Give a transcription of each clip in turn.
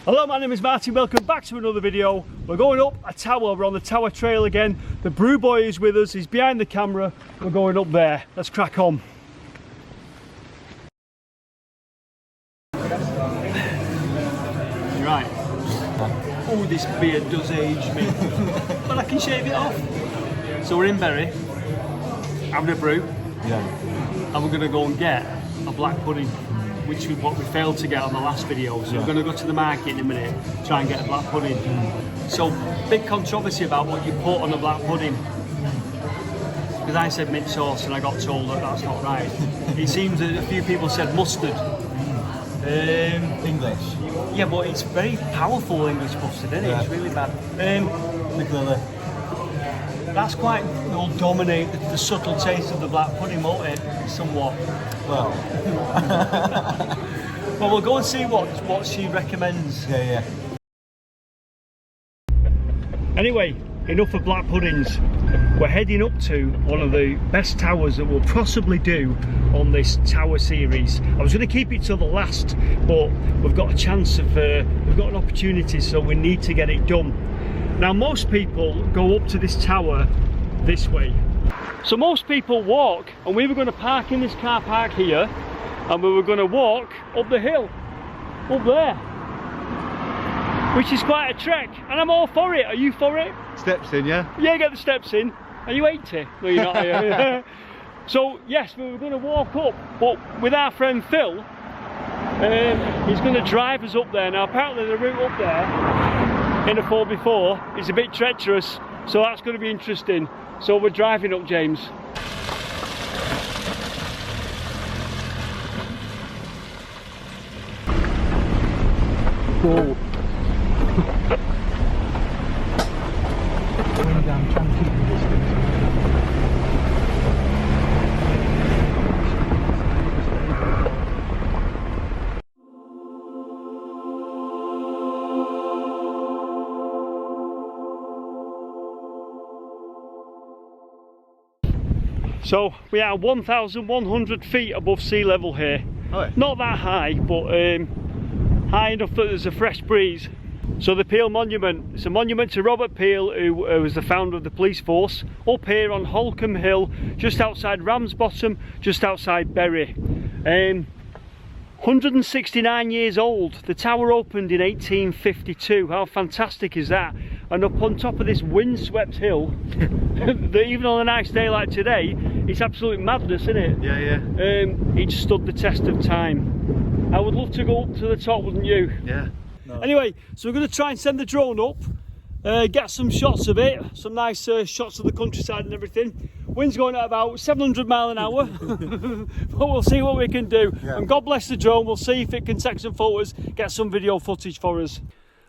Hello, my name is Martin, welcome back to another video. We're going up a tower, we're on the Tower Trail again. The brew boy is with us, he's behind the camera. We're going up there, let's crack on. You're right. Oh, this beard does age me. But I can shave it off. So we're in Bury, having a brew. Yeah. And we're going to go and get a black pudding, which is what we failed to get on the last video. So we're going to go to the market in a minute, try and get a black pudding. So big controversy about what you put on a black pudding. Because I said mint sauce and I got told that that's not right. It seems that a few people said mustard. English. Yeah, but it's very powerful English mustard, isn't it? Yeah. It's really bad. Particularly. That's quite, will dominate the subtle taste of the black pudding, won't it? Somewhat. Well. Well, we'll go and see what she recommends. Yeah. Anyway, enough of black puddings. We're heading up to one of the best towers that we'll possibly do on this tower series. I was going to keep it till the last, but we've got a chance of, we've got an opportunity, so we need to get it done. Now, most people go up to this tower this way. So most people walk, and we were going to park in this car park here, and we were going to walk up the hill, up there, which is quite a trek, and I'm all for it. Are you for it? Steps in, yeah? Yeah, get the steps in. Are you 80? No, you're not. Are So yes, we were going to walk up, but with our friend Phil, he's going to drive us up there. Now apparently the route up there in a 4x4 is a bit treacherous, so that's going to be interesting. So we're driving up, James. Whoa. So we are 1,100 feet above sea level here. Oh. Not that high, but high enough that there's a fresh breeze. So the Peel Monument, it's a monument to Robert Peel, who was the founder of the police force, up here on Holcombe Hill, just outside Ramsbottom, just outside Bury. 169 years old. The tower opened in 1852. How fantastic is that? And up on top of this windswept hill, that even on a nice day like today, it's absolute madness, isn't it? Yeah. It stood the test of time. I would love to go up to the top, wouldn't you? Yeah. No. Anyway, so we're going to try and send the drone up, get some shots of it, some nice shots of the countryside and everything. Wind's going at about 700 miles an hour, but we'll see what we can do. Yeah. And God bless the drone, we'll see if it can take some photos, get some video footage for us.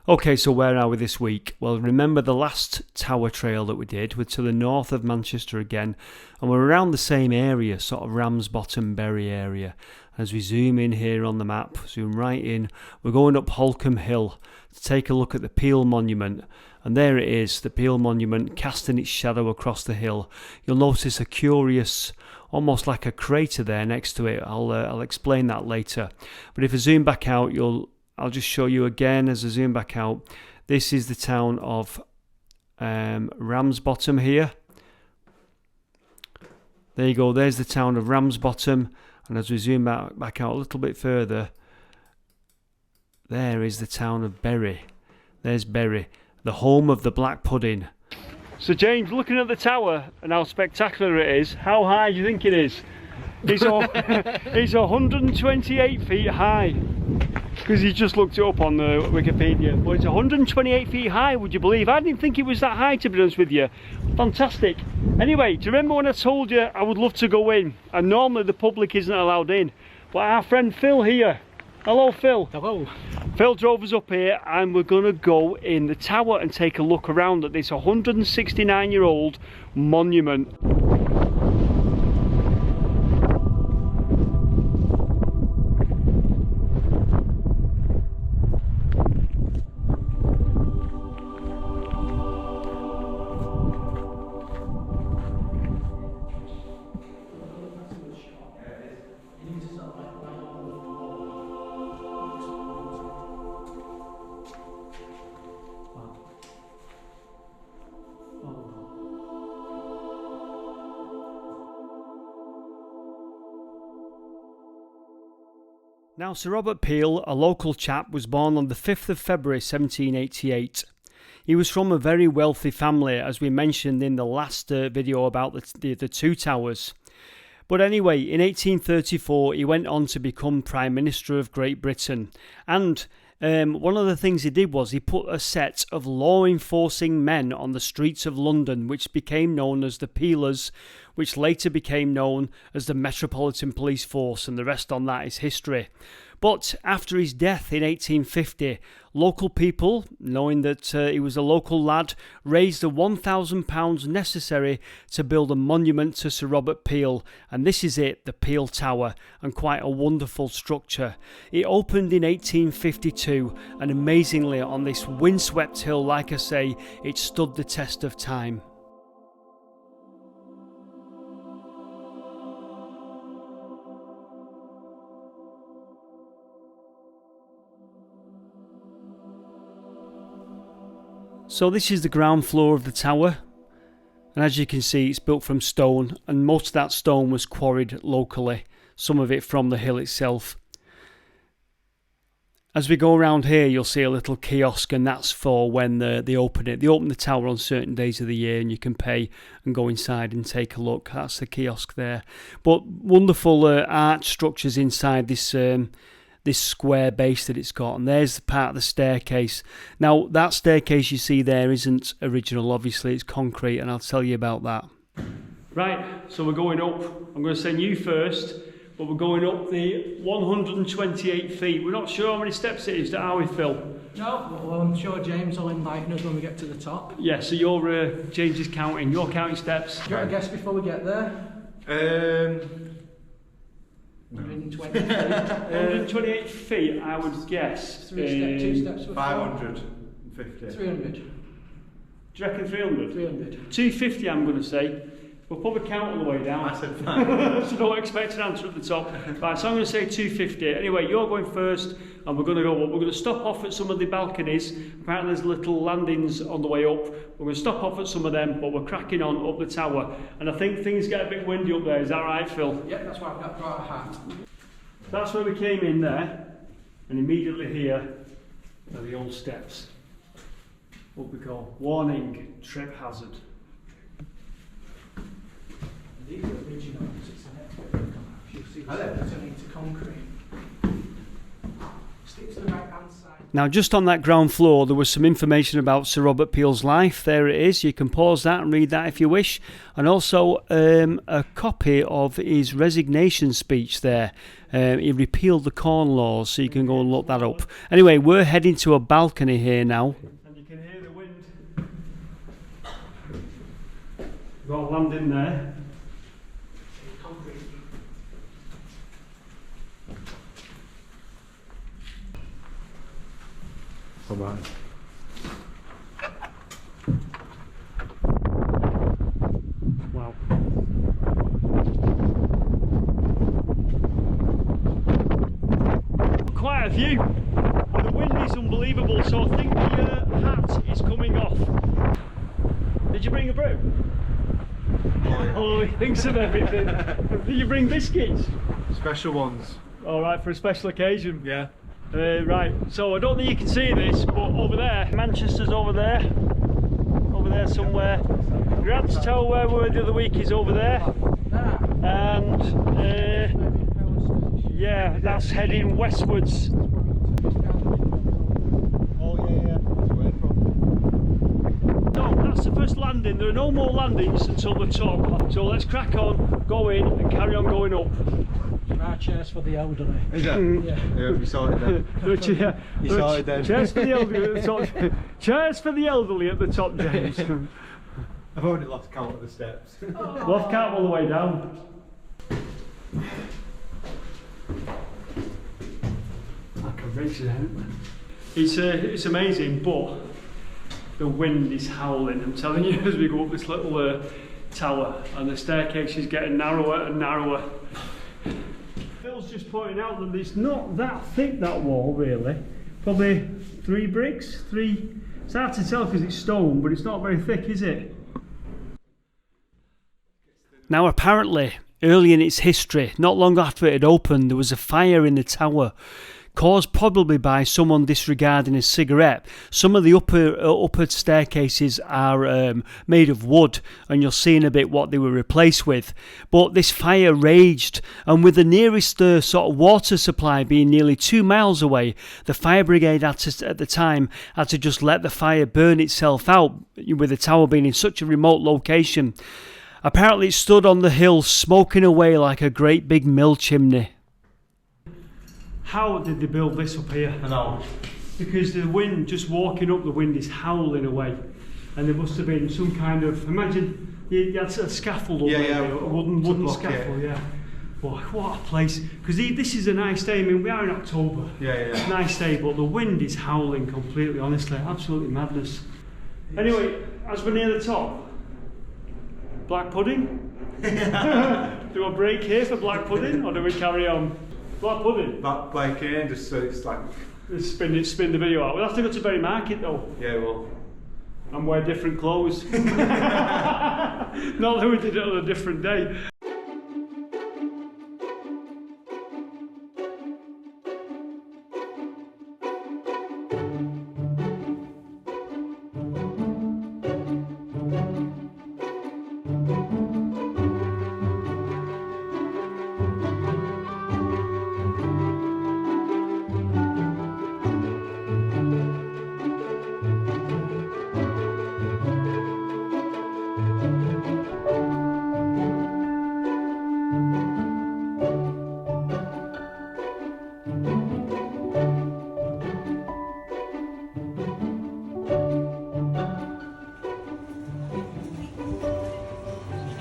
Okay, so where are we this week? Well, remember the last tower trail that we did? We're to the north of Manchester again, and we're around the same area, sort of Ramsbottom, Bury area. As we zoom in here on the map, zoom right in, we're going up Holcombe Hill to take a look at the Peel Monument. And there it is, the Peel Monument casting its shadow across the hill. You'll notice a curious, almost like a crater there next to it. I'll explain that later. But if I zoom back out, I'll just show you again as I zoom back out. This is the town of Ramsbottom here. There you go, there's the town of Ramsbottom. And as we zoom back out a little bit further, there is the town of Bury. There's Bury, the home of the black pudding. So James, looking at the tower and how spectacular it is, how high do you think it is? It's 128 feet high. Because he just looked it up on the Wikipedia. Well, it's 128 feet high, would you believe? I didn't think it was that high, to be honest with you. Fantastic. Anyway, do you remember when I told you I would love to go in? And normally the public isn't allowed in. But our friend Phil here. Hello, Phil. Hello. Phil drove us up here and we're going to go in the tower and take a look around at this 169-year-old monument. Now, Sir Robert Peel, a local chap, was born on the 5th of February 1788. He was from a very wealthy family, as we mentioned in the last video about the two towers. But anyway, in 1834 he went on to become Prime Minister of Great Britain, and one of the things he did was he put a set of law-enforcing men on the streets of London, which became known as the Peelers, which later became known as the Metropolitan Police Force, and the rest on that is history. But after his death in 1850, local people, knowing that he was a local lad, raised the £1,000 necessary to build a monument to Sir Robert Peel, and this is it, the Peel Tower, and quite a wonderful structure. It opened in 1852, and amazingly on this windswept hill, like I say, it stood the test of time. So this is the ground floor of the tower, and as you can see it's built from stone, and most of that stone was quarried locally, some of it from the hill itself. As we go around here you'll see a little kiosk, and that's for when they open it. They open the tower on certain days of the year and you can pay and go inside and take a look. That's the kiosk there. But wonderful arch structures inside this square base that it's got, and there's the part of the staircase. Now that staircase you see there isn't original, obviously it's concrete, and I'll tell you about that. Right, so we're going up. I'm going to send you first, but we're going up the 128 feet. We're not sure how many steps it is, are we, Phil? No, well I'm sure James will enlighten us when we get to the top. Yeah, so James is counting, you're counting steps. Do you want to guess before we get there? 120 feet. 128 feet, I would guess. Two steps for 550. 300. Do you reckon 300? 300. 250 I'm going to say. We'll probably count on the way down. I said 5. So don't expect an answer at the top. Right, so I'm going to say 250. Anyway, you're going first, and we're going to go up. We're going to stop off at some of the balconies. Apparently there's little landings on the way up. We're going to stop off at some of them, but we're cracking on up the tower. And I think things get a bit windy up there. Is that right, Phil? Yep, that's why I've got a hat. That's where we came in there, and immediately here are the old steps. What we call warning, trip hazard. These are original, it's an expert. You'll see it's into concrete. Stick to the right hand side. Now, just on that ground floor, there was some information about Sir Robert Peel's life. There it is. You can pause that and read that if you wish. And also a copy of his resignation speech there. He repealed the Corn Laws, so you can go and look that up. Anyway, we're heading to a balcony here now. And you can hear the wind. We've got a landing there. Come on. Wow. Quite a view. The wind is unbelievable, so I think the hat is coming off. Did you bring a brew? Oh, he thinks of everything. Did you bring biscuits? Special ones. Alright, for a special occasion. Yeah. Right, so I don't think you can see this, but over there, Manchester's over there somewhere. Grant's Tower, where we were the other week, is over there. And yeah, that's heading westwards. Oh yeah. That's where it's from. No, that's the first landing. There are no more landings until the top. So let's crack on, go in and carry on going up. Chairs for the elderly. Is that? Yeah, we sorted then. You sorted then. Chairs for the elderly at the top. Chairs for the elderly at the top, James. I've already lost count of the steps. Lost count all the way down. I can reach it out. It's amazing, but the wind is howling. I'm telling you, as we go up this little tower, and the staircase is getting narrower and narrower. Phil's just pointing out that it's not that thick, that wall, really. Probably 3 bricks, 3. It's hard to tell because it's stone, but it's not very thick, is it? Now, apparently, early in its history, not long after it had opened, there was a fire in the tower, caused probably by someone disregarding a cigarette. Some of the upper staircases are made of wood, and you'll see in a bit what they were replaced with. But this fire raged, and with the nearest sort of water supply being nearly 2 miles away, the fire brigade at the time had to just let the fire burn itself out, with the tower being in such a remote location. Apparently it stood on the hill smoking away like a great big mill chimney. How did they build this up here? I know. Because the wind, just walking up, the wind is howling away. And there must have been some kind of, imagine, you had a scaffold up there, a wooden scaffold, yeah. Boy, what a place. Because this is a nice day, I mean, we are in October. It's a nice day, but the wind is howling completely, honestly, absolutely madness. Anyway, as we're near the top, black pudding? Do a break here for black pudding, or do we carry on? Black pudding? Black cane, just so it's like... Spin the video out. We'll have to go to Berry Market though. Yeah, well. And wear different clothes. Not that we did it on a different day.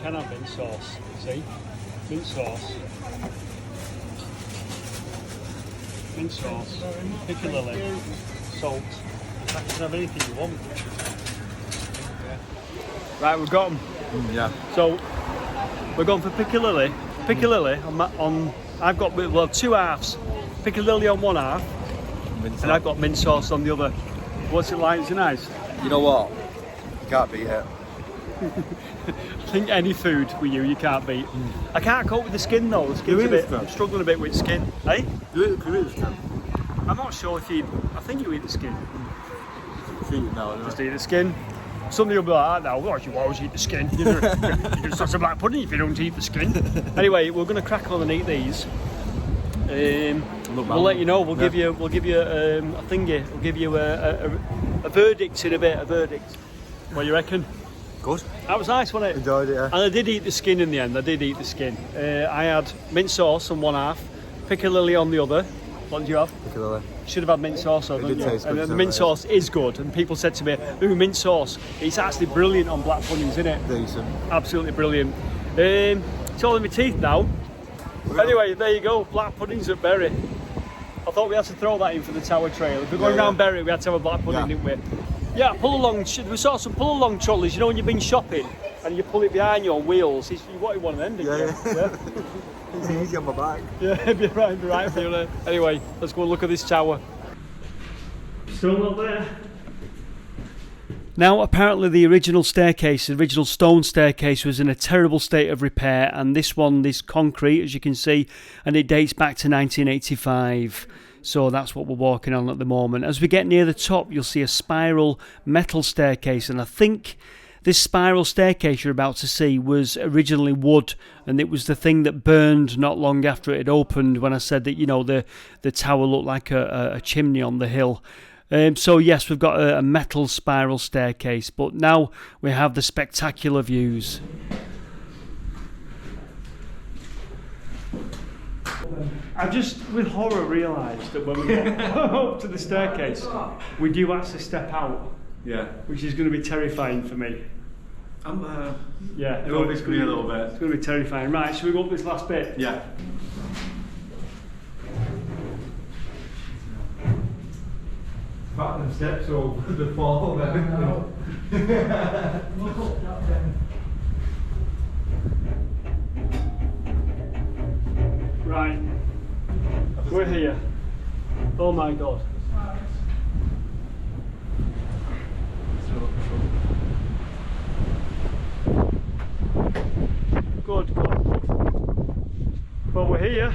Can have mint sauce, see? Mint sauce. Mint sauce, piccalilli, salt. You can have anything you want. Right, we've got them. Yeah. So, we're going for piccalilli. Piccalilli I've got, well, 2 halves. Piccalilli on 1 half, and I've got mint sauce on the other. What's it like? Is it nice? You know what? You can't beat it. I think any food with you can't beat. I can't cope with the skin though. The skin's a bit. I'm struggling a bit with skin. Hey? You eat the skin? I'm not sure if you. I think you eat the skin. Just eat it now. Just eat the skin. Somebody will be like that now. Well, you always eat the skin. You can start some black pudding if you don't eat the skin. Anyway, we're going to crack on and eat these. We'll let you know. We'll give you a thingy. We'll give you a verdict in a bit. A verdict. What do you reckon? Good. That was nice, wasn't it? Enjoyed it, yeah. And I did eat the skin in the end. I did eat the skin. I had mint sauce on 1 half, piccalilli on the other. What did you have? Piccalilli. Should have had mint sauce on, didn't you? Taste good, and the mint sauce is good. And people said to me, "Ooh, mint sauce. It's actually brilliant on black puddings, isn't it?" Decent. Absolutely brilliant. It's all in my teeth now. Anyway, there you go. Black puddings at Bury. I thought we had to throw that in for the Tower Trail. If we're going round Bury, we had to have a black pudding, didn't we? Yeah, pull along. We saw some pull along trolleys. You know when you've been shopping and you pull it behind you on wheels. You wanted one of them, didn't you? Yeah. It's easy on my back. Yeah, it'd be right for you. Anyway, let's go and look at this tower. Still not there. Now, apparently the original staircase, the original stone staircase, was in a terrible state of repair, and this one, this concrete, as you can see, and it dates back to 1985. So that's what we're walking on at the moment. As we get near the top, you'll see a spiral metal staircase, and I think this spiral staircase you're about to see was originally wood, and it was the thing that burned not long after it had opened, when I said that, you know, the tower looked like a chimney on the hill. So yes, we've got a metal spiral staircase, but now we have the spectacular views. I just, with horror, realised that when we go up to the staircase, we do actually step out. Yeah. Which is going to be terrifying for me. Yeah. It's going to be a little bit. It's going to be terrifying. Right, shall we go up this last bit? Yeah. Back them steps over the fall then. Look up that then. Right. We're here. Oh my god. Good, good. we're here.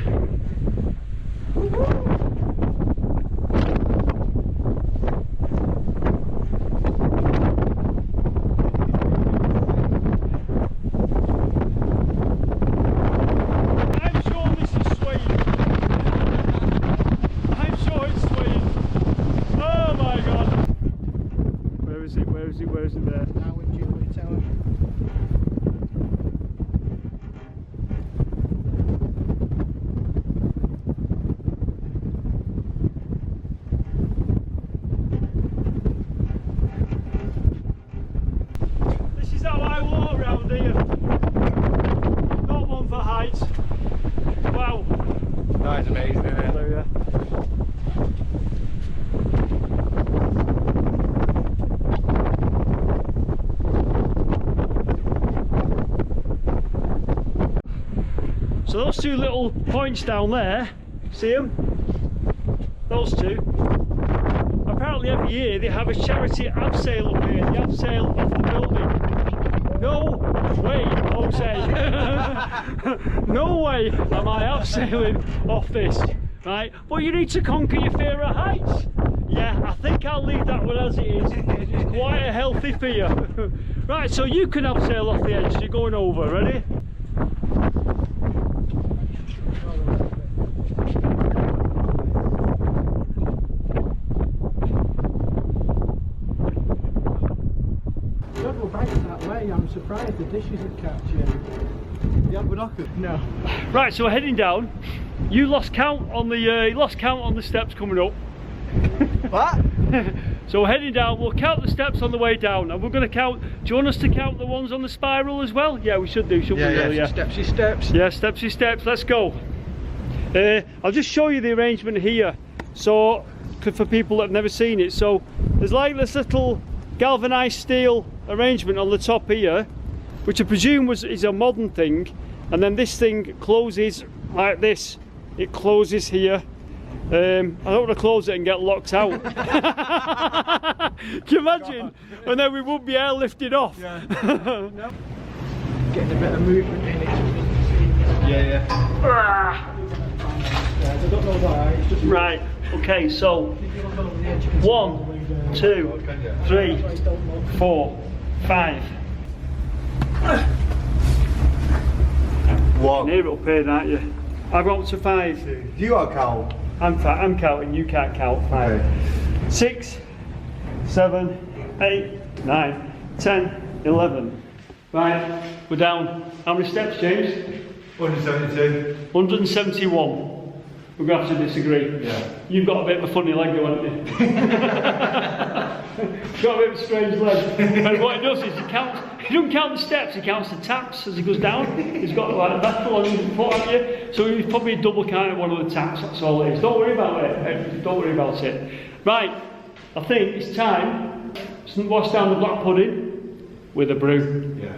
I'm sure this is swaying. I'm sure it's swaying. Oh my god. Where is it? Where is it? Where is it there? Now with Jubilee Tower. This is how I walk around here. Not one for heights. Wow. That is amazing, isn't it? There, yeah. So those two little points down there, see them? Those two. Apparently every year they have a charity abseil up here. The abseil off the building. No way, Jose. No way am I abseiling off this. Right? But you need to conquer your fear of heights. Yeah, I think I'll leave that one as it is. It's quite a healthy fear. Right, so you can abseil off the edge. You're going over. Ready? Don't go back that way. I'm surprised the dishes have catch you. You have binoculars? No. Right, so we're heading down. You lost count on the steps coming up. What? So we're heading down. We'll count the steps on the way down, and we're going to count. Do you want us to count the ones on the spiral as well? Yeah, we should do, shouldn't we? Really? Yeah. Stepsy steps. Yeah, stepsy steps. Let's go. I'll just show you the arrangement here. So, for people that have never seen it, so there's like this little galvanised steel arrangement on the top here, which I presume is a modern thing, and then this thing closes like this. It closes here. I don't want to close it and get locked out. Can you imagine? And then we won't be airlifted off. Yeah. No. Getting a bit of movement in it. Yeah. I don't know why. It's just Right, okay, so if you look over the edge, you can see 1, the way down. 2, 3, I don't know. 4, 5. One. Near it up here, aren't you? I've got up to 5. You are count. I'm counting, you can't count. 5. Okay. 6, 7, 8, 9, 10, 11. Right, we're down. How many steps, James? 172. 171. We're going to have to disagree. Yeah. You've got a bit of a funny leg, haven't you? Got a bit of a strange leg. And what he does is he doesn't count the steps, he counts the taps as he goes down. He's got like a metal on his foot, haven't you? So he's probably double counted one of the taps, that's all it is. Don't worry about it. Don't worry about it. Right, I think it's time to wash down the black pudding with a brew. Yeah.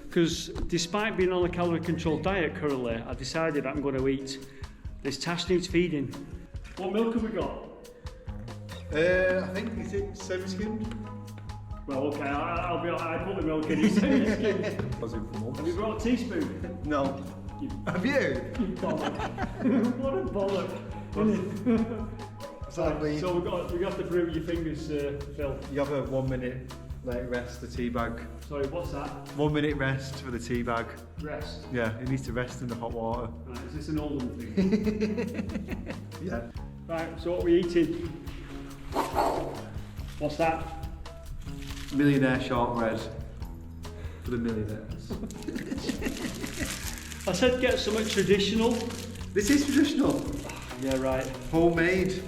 Because despite being on a calorie controlled diet currently, I decided I'm going to eat this Tash needs feeding. What milk have we got? I think is it semi-skimmed? Well, okay, I put the milk in. Have Was it for months? you brought a teaspoon? No. You Have you? bollock. What a bollock. Sadly, So we got to brew with your fingers, Phil. you have a 1 minute rest, the tea bag. Sorry, what's that? 1 minute rest for the tea bag. Rest. Yeah, it needs to rest in the hot water. Right, is this an Oldham thing? Yeah. Right, so what are we eating? What's that? Millionaire shortbread for the millionaires. I said get something traditional. This is traditional. Yeah, right. Homemade.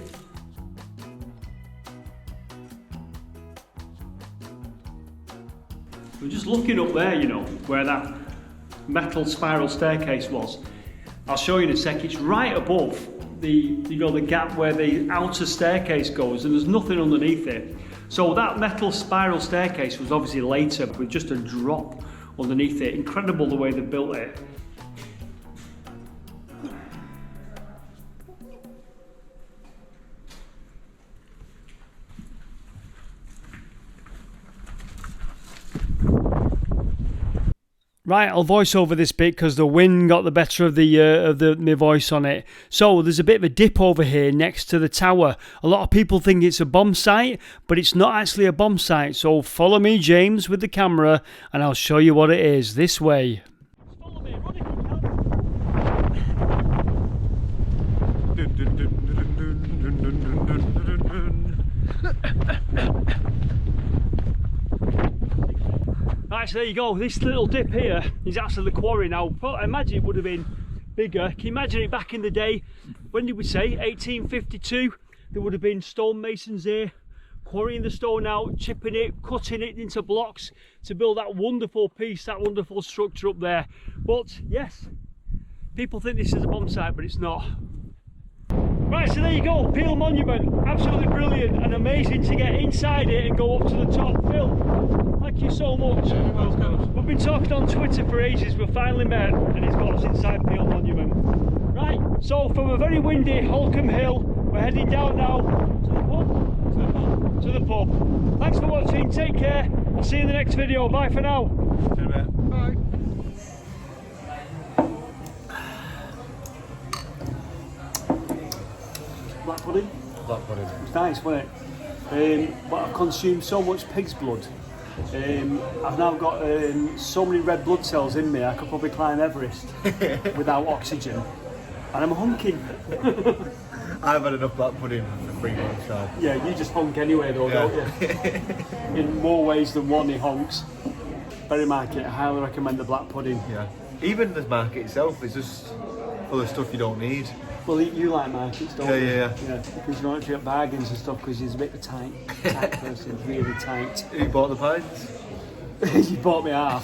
We're just looking up there, you know, where that metal spiral staircase was. I'll show you in a sec. It's right above the gap where the outer staircase goes, and there's nothing underneath it. So that metal spiral staircase was obviously later with just a drop underneath it. Incredible the way they built it. Right, I'll voice over this bit because the wind got the better of my voice on it. So there's a bit of a dip over here next to the tower. A lot of people think it's a bomb site, but it's not actually a bomb site. So follow me, James, with the camera, and I'll show you what it is. This way. Follow me, run if you can. Right, so there you go. This little dip here is actually the quarry now. I imagine it would have been bigger. Can you imagine it back in the day? When did we say? 1852? There would have been stonemasons here, quarrying the stone out, chipping it, cutting it into blocks to build that wonderful piece, that wonderful structure up there. But yes, people think this is a bomb site, but it's not. Right, so there you go, Peel Monument. Absolutely brilliant and amazing to get inside it and go up to the top. Phil, thank you so much. You're welcome. We've been talking on Twitter for ages. We finally met and he's got us inside Peel Monument. Right, so from a very windy Holcombe Hill, we're heading down now to the pub. To the pub. Thanks for watching, take care. I'll see you in the next video. Bye for now. See you in a bit. Bye. Black pudding? Black pudding. It's nice, wasn't it? But I've consumed so much pig's blood. I've now got so many red blood cells in me I could probably climb Everest without oxygen. And I'm hunking. I've had enough black pudding for 3 months now. Yeah, you just honk anyway though, don't you? In more ways than one he honks. Berry market, I highly recommend the black pudding. Yeah. Even the market itself is just full of stuff you don't need. Well, you like markets, don't you? Yeah. Because you don't actually get bargains and stuff because he's a bit of a tight person, really tight. Who bought the pints? You bought me half.